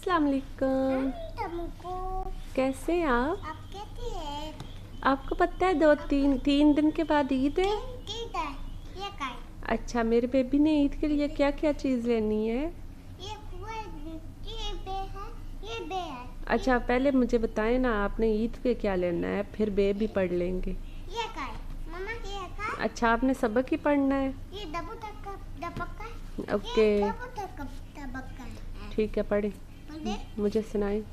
अस्सलाम वालेकुम। तुमको कैसे हैं आप? आप कहती है आपको पता है दो तीन दिन के बाद ईद है। ठीक है ये काय अच्छा, मेरे बेबी ने ईद के लिए क्या क्या चीज़ लेनी है? ये बे है ये बे है अच्छा, पहले मुझे बताएं ना, आपने ईद पे क्या लेना है, फिर बे भी पढ़ लेंगे। ये काय मम्मा ये काय अच्छा, आपने सबक ही पढ़ना है। ये डबू तक दबका ओके, ये डबू तक दबका है। ठीक है, पढ़े। बोले मुझे सुनाएं, ये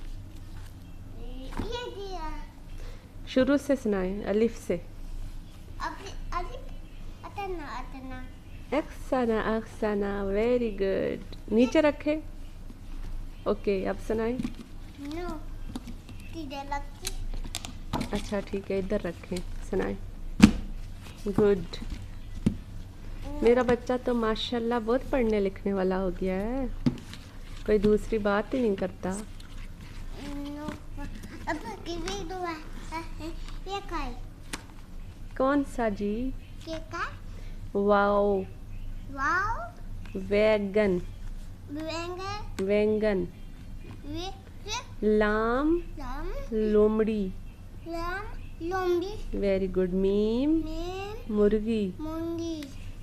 दिया शुरू से सुनाएं, अलिफ से। अभी अभी अतना अतना अक्सना अक्सना, वेरी गुड। नीचे रखे। ओके, अब सुनाएं। नो तीधे लगती अच्छा ठीक है, इधर रखें, सुनाएं। गुड। मेरा बच्चा तो माशाल्लाह बहुत पढ़ने लिखने वाला हो गया है, कोई दूसरी बात ही नहीं करता। नो अब किवी दो है ये काय कौन सा जी? ये काय वाओ, वाओ वैगन, वेंगे वैंगन। वे लाम, लम लोमड़ी। लम लोम्बी वेरी गुड। मीम, मेम मुर्गी। मुंगी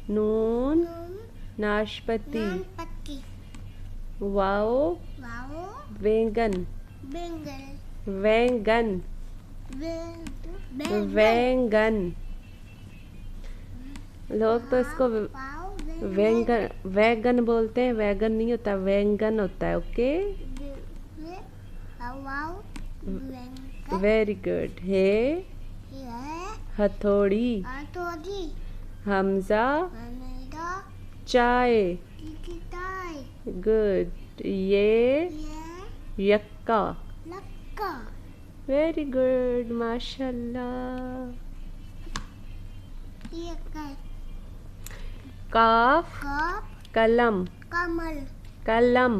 नून, नून नाशपति। नान पत्ती वाओ, वाओ वैंगन, बेंगल वैंगन, बेंगल वैंगन। लोग तो इसको वाओ वैंगन वैगन बोलते हैं, वैगन नहीं होता, वैंगन होता है। ओके, वाओ बेंगल वेरी गुड। हे, ये हथौड़ी। आतोदी हमजा, अमेदा चाय। किताई गुड। ये, ये यक्का। लक्का वेरी गुड, माशाल्लाह। ये काय काफ, कप कलम, कमल कलम।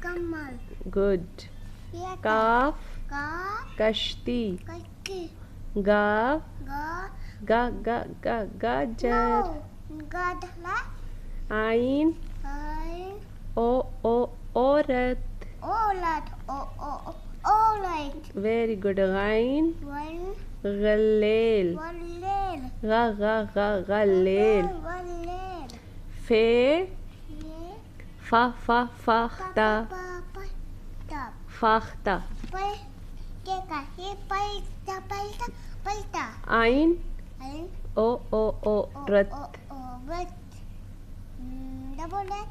कमल गुड। ये काफ, का कश्ती। कच्ची गा, गा गा गा गा गाजर। गदला आइन, आई ओ औरत। ओलट ओ ओलट वेरी गुड। गाइन, वन गलेल। वलेल गा गलेल। वलेल फे, ये फाख्ता, पापा तब फाख्ता। पे के का ये पैसा पैसा पैसा आइन, आई ओ रत। बट डबल लेट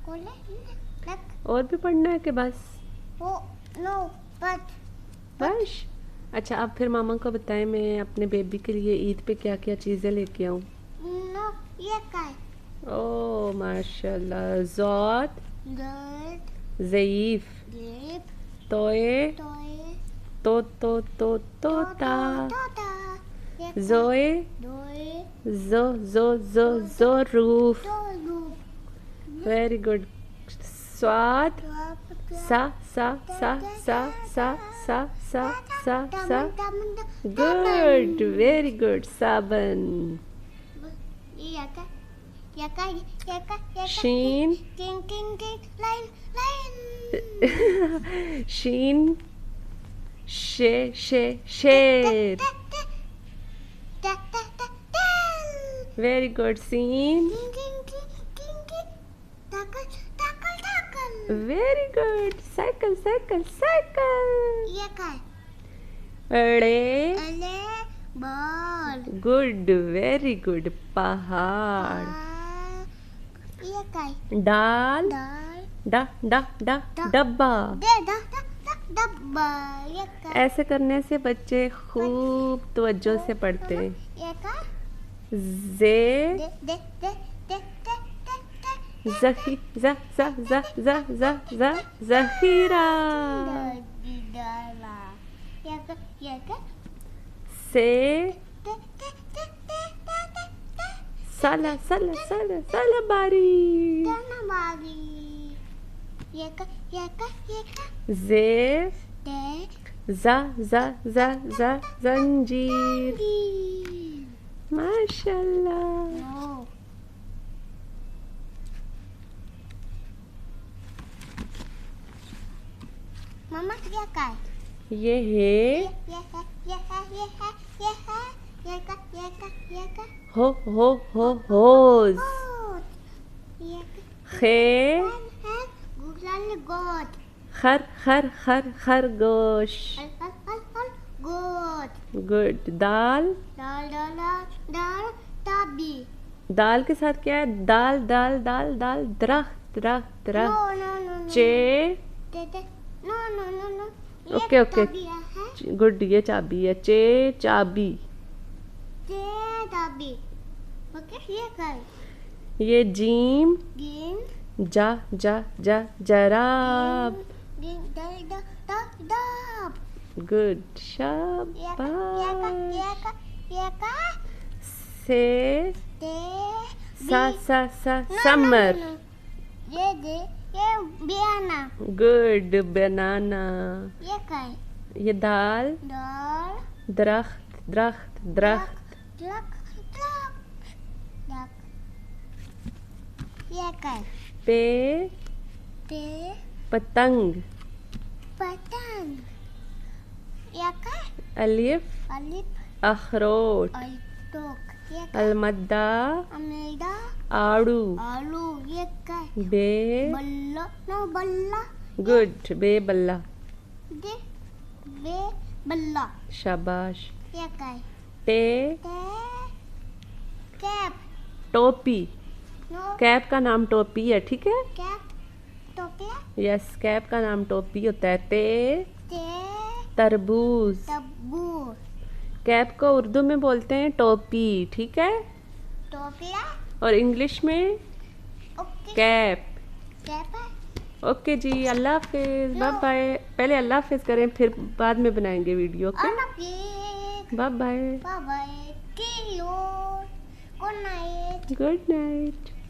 कोले लक और भी पढ़ना है कि बस? ओ नो बट बस। अच्छा, अब फिर मामा को बताएं मैं अपने बेबी के लिए ईद पे क्या क्या चीज़ें लेके आऊँ। नो ये काय ओ माशाल्लाह। ज़ौत, गर्ड ज़ईफ। लिप तोए, टॉय तोता। तोता ये जोए, दोए ज़रूफ। तो लूप वेरी गुड। स्वाद, सा। Good, very good. साबन। शीन, शीन, शेर। Very good. सीन, वेरी गुड। साइकिल। अड़े, बॉल गुड, वेरी गुड। पहाड़। डाल, डब्बा। डब्बा ऐसे करने से बच्चे खूब तवज्जो से पढ़ते हैं। जे, ज़खीरा। से, सलाबारी। जे, जंजीर। माशाल्लाह। मम्मा ये का है? ये है ये है ये है ये है ये है ये का होज। ये खे है गुलाल गोद खरगोश। गोद गुड। दाल ताबी दाल के साथ क्या है? दाल दाल दाल दाल दरख्त दरख्त दरख्त। चे नो ओके ओके गुड, ये चाबी है। चे चाबी। ताबी ओके ये कर ये जीम गिन जा जा जा जराब। गुड शाबाश। से सा समर। ये बनाना गुड बनाना। ये काय ये दाल दाल दरख्त दरख्त दरख्त। ये काय पे पे पतंग। पतंग ये काय अलिफ अलिफ अखरोट। टोक ये काय अलमद्दा अमेदा आड़ू। आलू ये काय बे बल्ला नो बल्ला गुड बेबल्ला। दे बे बल्ला शाबाश। ये काय टे कैप टोपी। नो कैप का नाम टोपी है, ठीक है? कैप टोपिया यस, कैप का नाम टोपी होता है। ते ते तरबूज। तब्बू कैप को उर्दू में बोलते हैं टोपी, ठीक है? टोपिया और इंग्लिश में ओके कैप। कैप है ओके जी, अल्लाह हाफिज, बाय बाय। पहले अल्लाह हाफिज करें, फिर बाद में बनाएंगे video. Okay, okay bye bye. Bye bye टी यू गुड नाइट गुड नाइट।